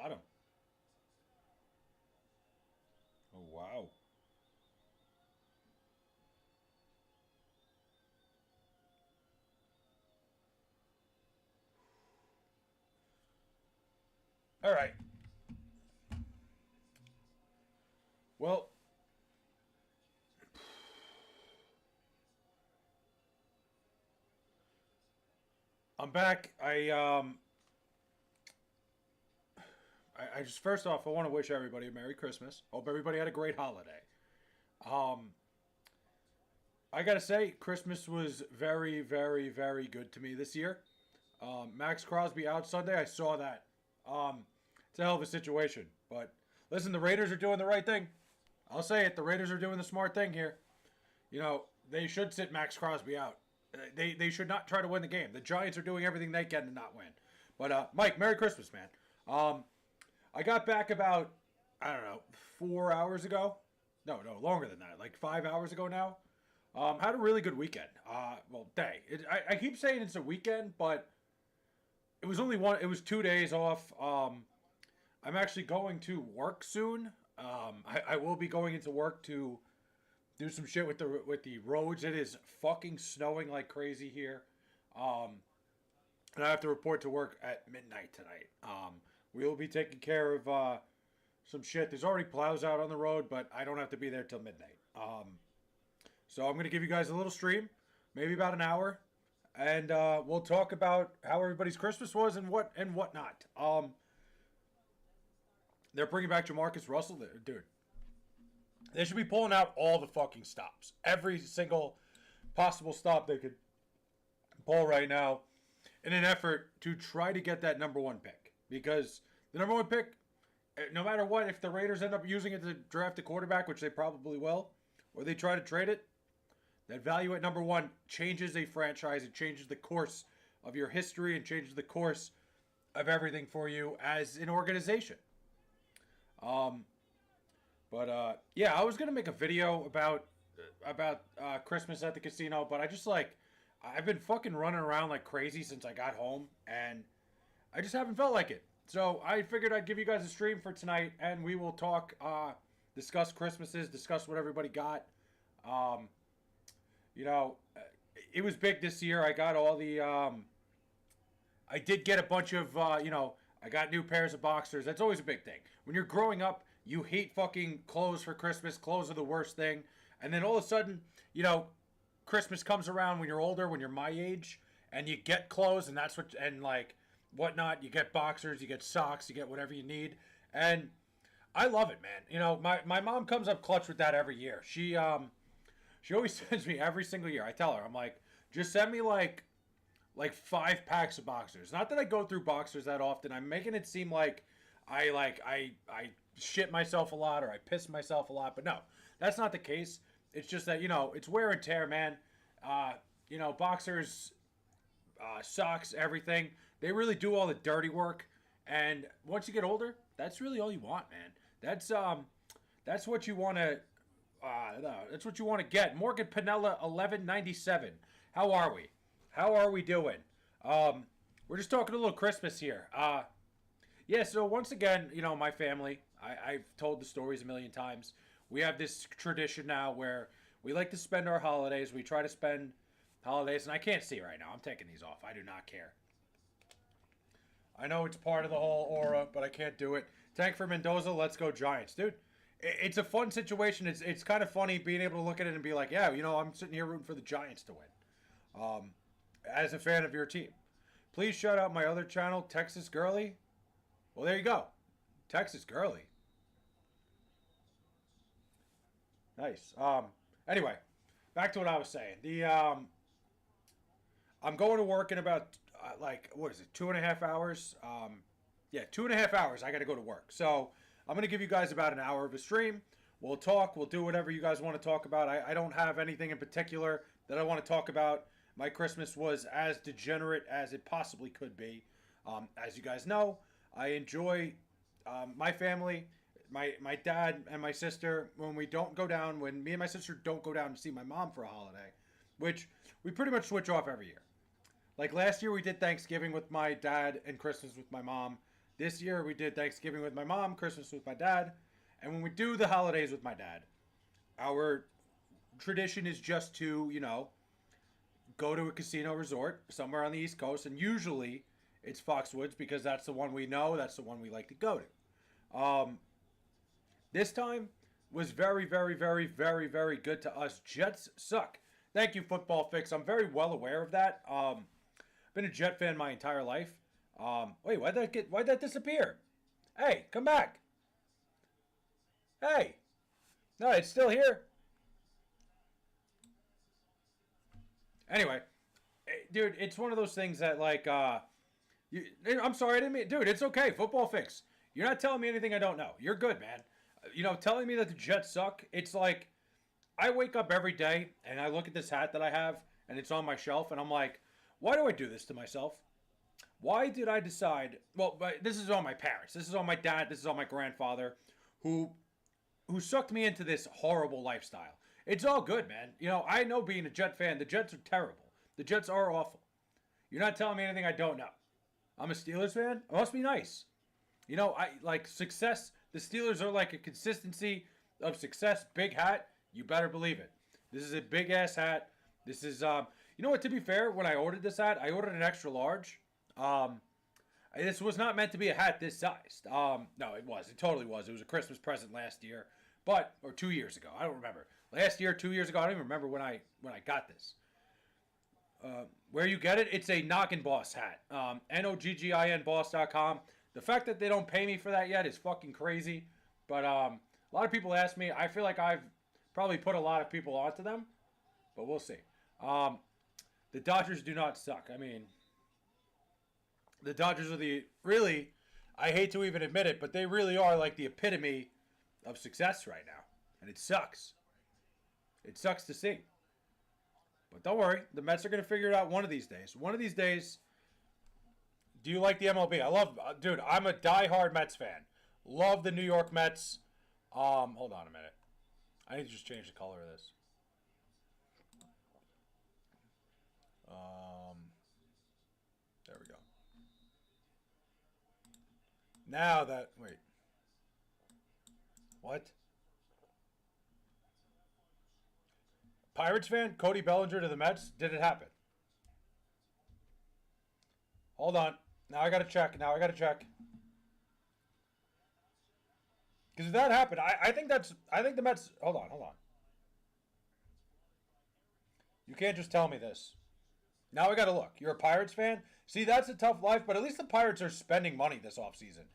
Got him. Oh, wow. All right. Well, I'm back. I just first off, I want to wish everybody a Merry Christmas. Hope everybody had a great holiday. I gotta say, Christmas was very, very, very good to me this year. Max Crosby out Sunday. I saw that. It's a hell of a situation. But listen, the Raiders are doing the right thing. I'll say it. The Raiders are doing the smart thing here. You know, they should sit Max Crosby out. They should not try to win the game. The Giants are doing everything they can to not win. But Mike, Merry Christmas, man. I got back about, I don't know, 4 hours ago. No, longer than that. Like 5 hours ago now. Had a really good weekend. Well, day. I keep saying it's a weekend, but it was only one. It was 2 days off. I'm actually going to work soon. I will be going into work to do some shit with the roads. It is fucking snowing like crazy here. And I have to report to work at midnight tonight. We will be taking care of some shit. There's already plows out on the road, but I don't have to be there till midnight. So I'm going to give you guys a little stream, maybe about an hour, and we'll talk about how everybody's Christmas was and whatnot. They're bringing back Jamarcus Russell, dude. They should be pulling out all the fucking stops, every single possible stop they could pull right now, in an effort to try to get that number one pick. Because the number one pick, no matter what, if the Raiders end up using it to draft a quarterback, which they probably will, or they try to trade it, that value at number one changes a franchise. It changes the course of your history and changes the course of everything for you as an organization. Yeah, I was gonna make a video about Christmas at the casino, but I've been fucking running around like crazy since I got home, and I just haven't felt like it. So I figured I'd give you guys a stream for tonight, and we will talk, discuss Christmases, discuss what everybody got. Um, you know, it was big this year. I did get a bunch of, I got new pairs of boxers. That's always a big thing. When you're growing up, you hate fucking clothes for Christmas. Clothes are the worst thing. And then all of a sudden, Christmas comes around when you're older, when you're my age, and you get clothes, and whatnot. You get boxers, you get socks, you get whatever you need. And I love it, man. My mom comes up clutch with that every year. She always sends me every single year. I tell her, I'm like, just send me like 5 packs of boxers. Not that I go through boxers that often. I'm making it seem like I shit myself a lot or I piss myself a lot, but no, that's not the case. It's just that it's wear and tear, man. Boxers, socks, everything. They really do all the dirty work, and once you get older, that's really all you want, man. That's what you want to. No, that's what you want to get. Morgan Pinella, 1197. How are we? How are we doing? We're just talking a little Christmas here. Yeah, so once again, my family, I've told the stories a million times. We have this tradition now where we like to spend our holidays. We try to spend holidays, and I can't see right now. I'm taking these off. I do not care. I know it's part of the whole aura, but I can't do it. Tank for Mendoza, let's go Giants. Dude, it's a fun situation. It's kind of funny being able to look at it and be like, yeah, I'm sitting here rooting for the Giants to win. As a fan of your team. Please shout out my other channel, Texas Girly. Well, there you go. Texas Girly. Nice. Anyway, back to what I was saying. I'm going to work in about, what is it, 2.5 hours? Yeah, 2.5 hours. I got to go to work. So I'm going to give you guys about an hour of a stream. We'll talk. We'll do whatever you guys want to talk about. I don't have anything in particular that I want to talk about. My Christmas was as degenerate as it possibly could be. As you guys know, I enjoy my family, my dad and my sister. When me and my sister don't go down to see my mom for a holiday, which we pretty much switch off every year. Like last year, we did Thanksgiving with my dad and Christmas with my mom. This year we did Thanksgiving with my mom, Christmas with my dad, and when we do the holidays with my dad, our tradition is just to, go to a casino resort somewhere on the East Coast, and usually it's Foxwoods because that's the one we know, that's the one we like to go to. This time was very, very, very, very, very good to us. Jets suck. Thank you, Football Fix. I'm very well aware of that. Been a Jet fan my entire life. Wait, why'd that disappear? Hey, come back. Hey. No, it's still here. Anyway, dude, it's one of those things that I'm sorry, I didn't mean, dude, it's okay. Football Fix. You're not telling me anything I don't know. You're good, man. Telling me that the Jets suck, it's like, I wake up every day and I look at this hat that I have and it's on my shelf and I'm like, why do I do this to myself? Why did I decide? Well, this is on my parents. This is on my dad. This is on my grandfather who sucked me into this horrible lifestyle. It's all good, man. I know being a Jet fan, the Jets are terrible. The Jets are awful. You're not telling me anything I don't know. I'm a Steelers fan. It must be nice. I like success. The Steelers are like a consistency of success. Big hat. You better believe it. This is a big ass hat. This is you know what, to be fair, when I ordered this hat, I ordered an extra large. This was not meant to be a hat this sized. No, it was. It totally was. It was a Christmas present last year, or 2 years ago. I don't remember. Last year, 2 years ago. I don't even remember when I got this. Where you get it, it's a Noggin Boss hat. Noggin boss.com. The fact that they don't pay me for that yet is fucking crazy. But a lot of people ask me. I feel like I've probably put a lot of people onto them, but we'll see. The Dodgers do not suck. I mean, the Dodgers are I hate to even admit it, but they really are like the epitome of success right now. And it sucks. It sucks to see. But don't worry. The Mets are going to figure it out one of these days. One of these days, do you like the MLB? Dude, I'm a diehard Mets fan. Love the New York Mets. Hold on a minute. I need to just change the color of this. There we go. Wait. What? Pirates fan? Cody Bellinger to the Mets? Did it happen? Hold on. Now I gotta check. Because if that happened, I think the Mets. Hold on. You can't just tell me this. Now I gotta look. You're a Pirates fan? See, that's a tough life, but at least the Pirates are spending money this offseason.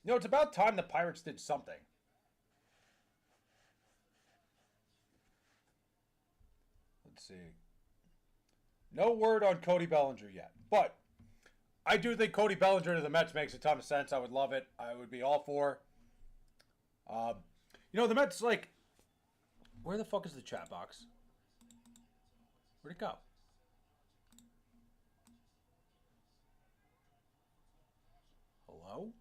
It's about time the Pirates did something. Let's see. No word on Cody Bellinger yet, but I do think Cody Bellinger to the Mets makes a ton of sense. I would love it. I would be all for. The Mets, where the fuck is the chat box? Where'd it go? Hello?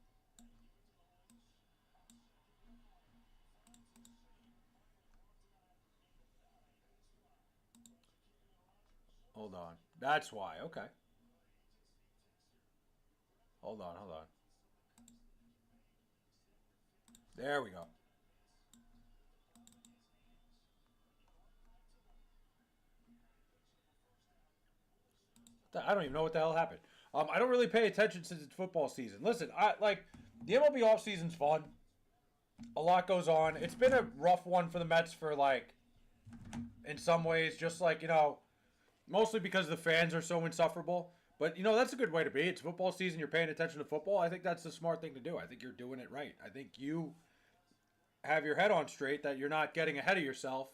Hold on. That's why. Okay. Hold on. There we go. I don't even know what the hell happened. I don't really pay attention since it's football season. Listen, the MLB offseason's fun. A lot goes on. It's been a rough one for the Mets for in some ways, just mostly because the fans are so insufferable. But that's a good way to be. It's football season. You're paying attention to football. I think that's the smart thing to do. I think you're doing it right. I think you have your head on straight that you're not getting ahead of yourself,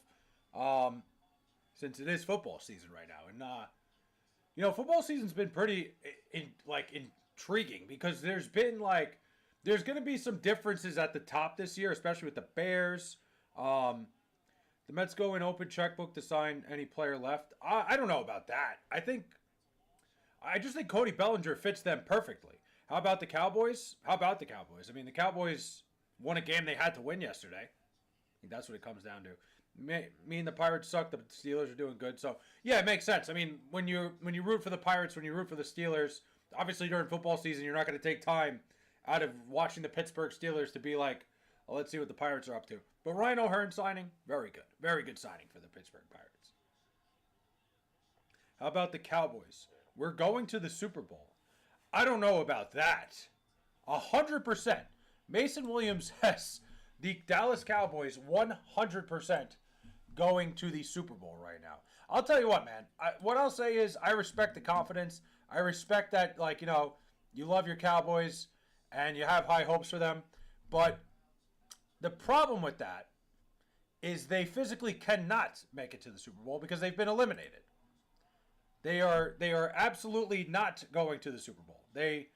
since it is football season right now. And football season's been pretty intriguing because there's going to be some differences at the top this year, especially with the Bears. The Mets go in open checkbook to sign any player left. I don't know about that. I just think Cody Bellinger fits them perfectly. How about the Cowboys? I mean, the Cowboys won a game they had to win yesterday. I think that's what it comes down to. Me and the Pirates suck. The Steelers are doing good. So, yeah, it makes sense. I mean, when you root for the Pirates, when you root for the Steelers, obviously during football season, you're not going to take time out of watching the Pittsburgh Steelers to be like, oh, let's see what the Pirates are up to. But Ryan O'Hearn signing, very good. Very good signing for the Pittsburgh Pirates. How about the Cowboys? We're going to the Super Bowl. I don't know about that. 100%. Mason Williams has the Dallas Cowboys 100% going to the Super Bowl right now. I'll tell you what, man. What I'll say is I respect the confidence. I respect that, like, you love your Cowboys and you have high hopes for them. But the problem with that is they physically cannot make it to the Super Bowl because they've been eliminated. They are absolutely not going to the Super Bowl. They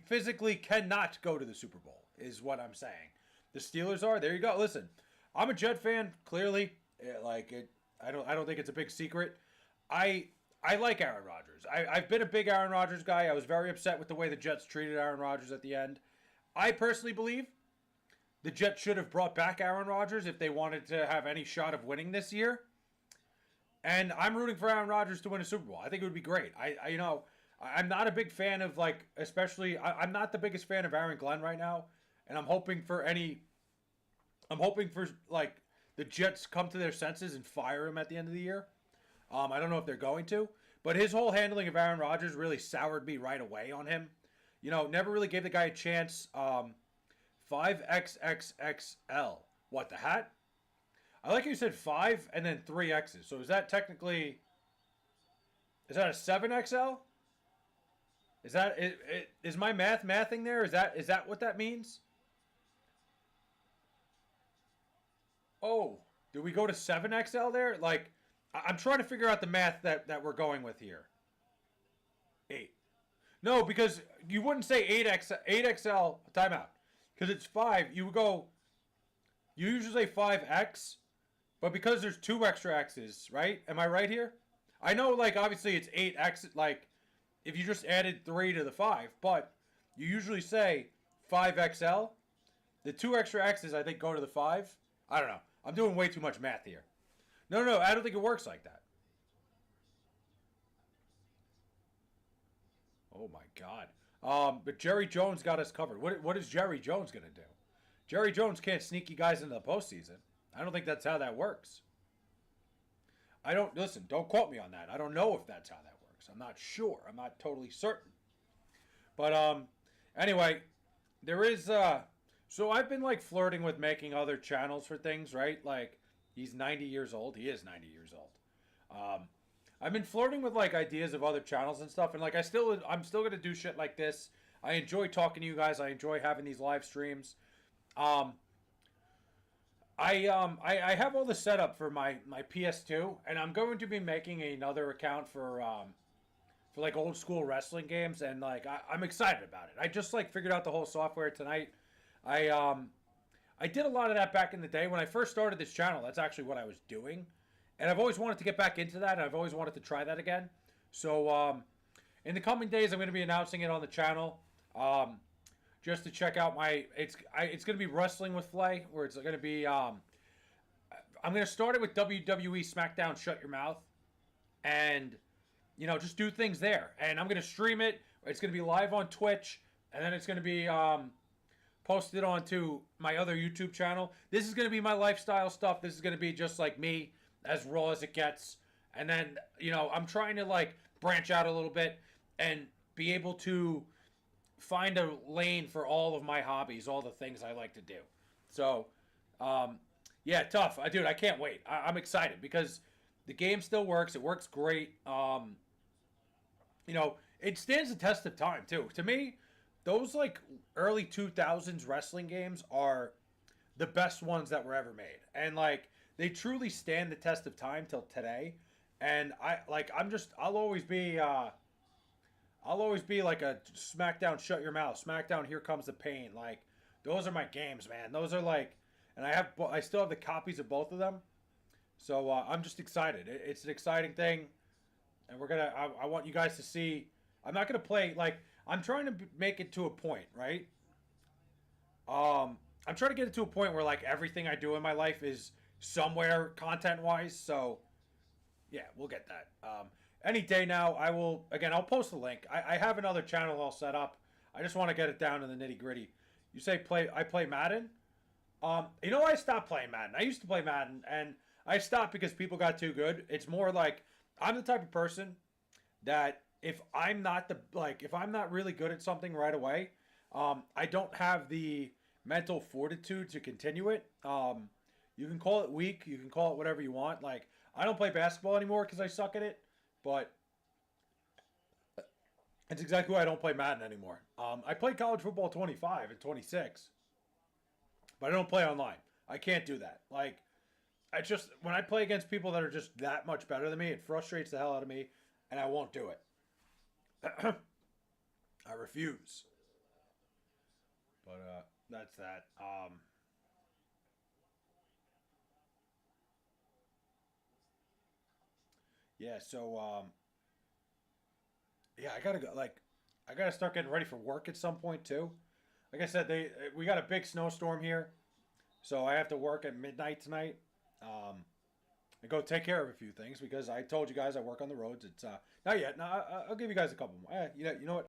physically cannot go to the Super Bowl, is what I'm saying. The Steelers are. There you go. Listen, I'm a Jet fan. Clearly, I don't think it's a big secret. I like Aaron Rodgers. I've been a big Aaron Rodgers guy. I was very upset with the way the Jets treated Aaron Rodgers at the end. I personally believe the Jets should have brought back Aaron Rodgers if they wanted to have any shot of winning this year. And I'm rooting for Aaron Rodgers to win a Super Bowl. I think it would be great. I'm not a big fan of, like, especially, I'm not the biggest fan of Aaron Glenn right now. And I'm hoping for, like, the Jets come to their senses and fire him at the end of the year. I don't know if they're going to. But his whole handling of Aaron Rodgers really soured me right away on him. Never really gave the guy a chance. 5XXXL. What, the hat? I like you said 5 and then 3 X's. So is that technically... Is that a 7XL? Is my mathing there? Is that what that means? Oh, did we go to 7XL there? Like, I'm trying to figure out the math that we're going with here. 8. No, because you wouldn't say 8XL, timeout. Because it's 5, you usually say 5X, but because there's 2 extra X's, right? Am I right here? I know, like, obviously it's 8X, like, if you just added 3 to the 5, but you usually say 5XL. The 2 extra X's, I think, go to the 5. I don't know. I'm doing way too much math here. No, I don't think it works like that. Oh, my God. But Jerry Jones got us covered. What is Jerry Jones going to do? Jerry Jones can't sneak you guys into the postseason. I don't think that's how that works. Don't quote me on that. I don't know if that's how that works. I'm not sure. I'm not totally certain. But, anyway, there is, so I've been, like, flirting with making other channels for things, right? Like, he's 90 years old. He is 90 years old. I've been flirting with, like, ideas of other channels and stuff. And, like, I'm still going to do shit like this. I enjoy talking to you guys. I enjoy having these live streams. I have all the setup for my PS2, and I'm going to be making another account for like old school wrestling games, and like I'm excited about it. I just like figured out the whole software tonight. I did a lot of that back in the day when I first started this channel. That's actually what I was doing, and I've always wanted to get back into that. And I've always wanted to try that again. So in the coming days, I'm going to be announcing it on the channel. Just to check out it's going to be Wrestling with Flay, where it's going to be, I'm going to start it with WWE SmackDown Shut Your Mouth, and, just do things there. And I'm going to stream it. It's going to be live on Twitch, and then it's going to be posted onto my other YouTube channel. This is going to be my lifestyle stuff. This is going to be just like me, as raw as it gets. And then, I'm trying to, like, branch out a little bit and be able to find a lane for all of my hobbies, all the things I like to do. So, yeah, tough. Dude, I can't wait. I'm excited because the game still works. It works great. It stands the test of time, too. To me, those, like, early 2000s wrestling games are the best ones that were ever made. And, like, they truly stand the test of time till today. And I'll always be like a SmackDown Shut Your Mouth, SmackDown Here Comes the Pain. Like, those are my games, man. Those are like, and I still have the copies of both of them. So I'm just excited. It's an exciting thing, and I want you guys to see. I'm not gonna play, like, I'm trying to make it to a point, right? I'm trying to get it to a point where, like, everything I do in my life is somewhere content-wise. So yeah, we'll get that. Any day now, I'll post the link. I have another channel all set up. I just want to get it down to the nitty gritty. You say play? I play Madden. I stopped playing Madden. I used to play Madden, and I stopped because people got too good. It's more like I'm the type of person that if I'm not really good at something right away, I don't have the mental fortitude to continue it. You can call it weak, you can call it whatever you want. Like I don't play basketball anymore because I suck at it, but it's exactly why I don't play Madden anymore. I played college football 25 and 26, but I don't play online. I can't do that. Like I just when I play against people that are just that much better than me, it frustrates the hell out of me, and I won't do it. I refuse. But that's that. Yeah. So yeah, I gotta go. Like, I gotta start getting ready for work at some point too. Like I said, we got a big snowstorm here, so I have to work at midnight tonight. Um, and go take care of a few things because I told you guys I work on the roads. It's not yet. No, I'll give you guys a couple more. You know what?